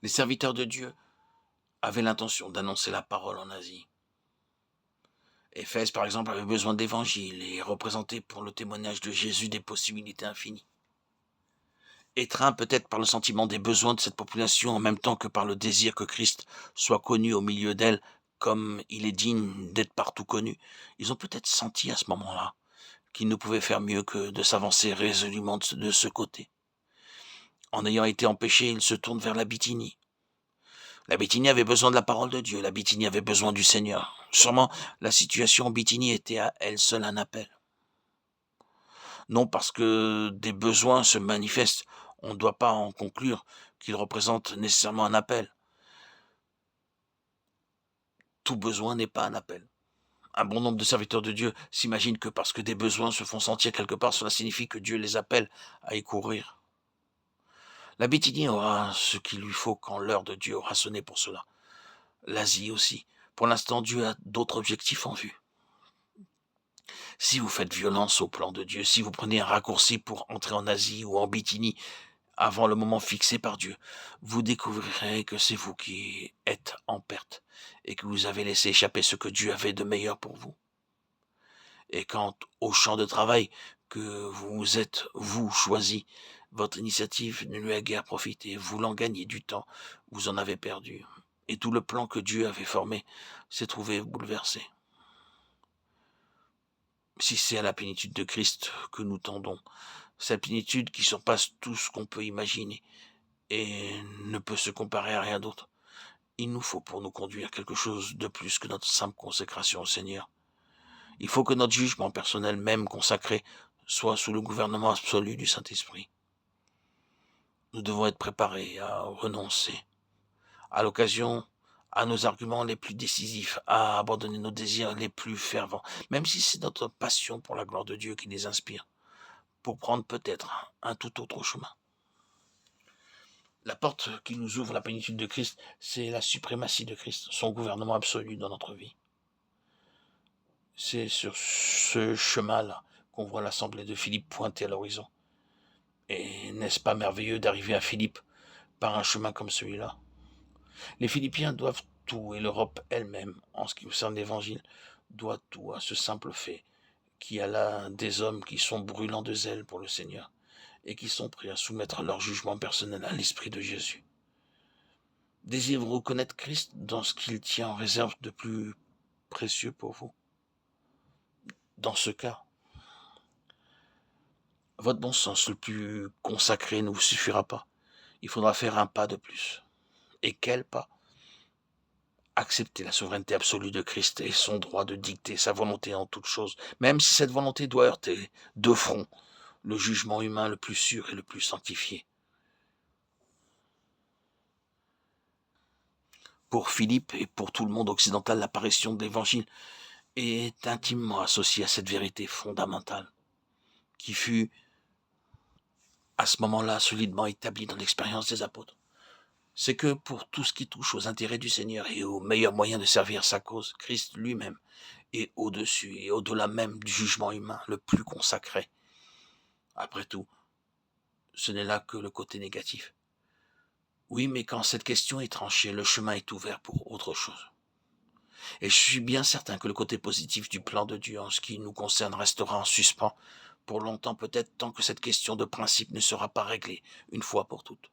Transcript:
Les serviteurs de Dieu avaient l'intention d'annoncer la parole en Asie. Éphèse, par exemple, avait besoin d'évangile et représentait pour le témoignage de Jésus des possibilités infinies. Étreint peut-être par le sentiment des besoins de cette population en même temps que par le désir que Christ soit connu au milieu d'elle comme il est digne d'être partout connu, ils ont peut-être senti à ce moment-là qu'ils ne pouvaient faire mieux que de s'avancer résolument de ce côté. En ayant été empêchés, ils se tournent vers la Bithynie. La Bithynie avait besoin de la parole de Dieu, la Bithynie avait besoin du Seigneur. Sûrement, la situation en Bithynie était à elle seule un appel. Non parce que des besoins se manifestent, on ne doit pas en conclure qu'ils représentent nécessairement un appel. Tout besoin n'est pas un appel. Un bon nombre de serviteurs de Dieu s'imaginent que parce que des besoins se font sentir quelque part, cela signifie que Dieu les appelle à y courir. La Bithynie aura ce qu'il lui faut quand l'heure de Dieu aura sonné pour cela. L'Asie aussi. Pour l'instant, Dieu a d'autres objectifs en vue. Si vous faites violence au plan de Dieu, si vous prenez un raccourci pour entrer en Asie ou en Bithynie avant le moment fixé par Dieu, vous découvrirez que c'est vous qui êtes en perte et que vous avez laissé échapper ce que Dieu avait de meilleur pour vous. Et quant au champ de travail que vous êtes, vous, choisi, votre initiative ne lui a guère profité. Voulant gagner du temps, vous en avez perdu. Et tout le plan que Dieu avait formé s'est trouvé bouleversé. Si c'est à la plénitude de Christ que nous tendons, cette plénitude qui surpasse tout ce qu'on peut imaginer et ne peut se comparer à rien d'autre, il nous faut pour nous conduire quelque chose de plus que notre simple consécration au Seigneur. Il faut que notre jugement personnel, même consacré, soit sous le gouvernement absolu du Saint-Esprit. Nous devons être préparés à renoncer, à l'occasion, à nos arguments les plus décisifs, à abandonner nos désirs les plus fervents, même si c'est notre passion pour la gloire de Dieu qui les inspire, pour prendre peut-être un tout autre chemin. La porte qui nous ouvre la plénitude de Christ, c'est la suprématie de Christ, son gouvernement absolu dans notre vie. C'est sur ce chemin-là qu'on voit l'assemblée de Philippe pointer à l'horizon. Et n'est-ce pas merveilleux d'arriver à Philippe par un chemin comme celui-là? Les Philippiens doivent tout, et l'Europe elle-même, en ce qui concerne l'Évangile, doit tout à ce simple fait qu'il y a là des hommes qui sont brûlants de zèle pour le Seigneur et qui sont prêts à soumettre leur jugement personnel à l'Esprit de Jésus. Désirez-vous reconnaître Christ dans ce qu'il tient en réserve de plus précieux pour vous? Dans ce cas, votre bon sens le plus consacré ne vous suffira pas. Il faudra faire un pas de plus. Et quel pas? Accepter la souveraineté absolue de Christ et son droit de dicter sa volonté en toutes choses, même si cette volonté doit heurter de front le jugement humain le plus sûr et le plus sanctifié. Pour Philippe et pour tout le monde occidental, l'apparition de l'Évangile est intimement associée à cette vérité fondamentale qui fut à ce moment-là solidement établie dans l'expérience des apôtres. C'est que pour tout ce qui touche aux intérêts du Seigneur et aux meilleurs moyens de servir sa cause, Christ lui-même est au-dessus et au-delà même du jugement humain le plus consacré. Après tout, ce n'est là que le côté négatif. Oui, mais quand cette question est tranchée, le chemin est ouvert pour autre chose. Et je suis bien certain que le côté positif du plan de Dieu en ce qui nous concerne restera en suspens pour longtemps peut-être tant que cette question de principe ne sera pas réglée une fois pour toutes.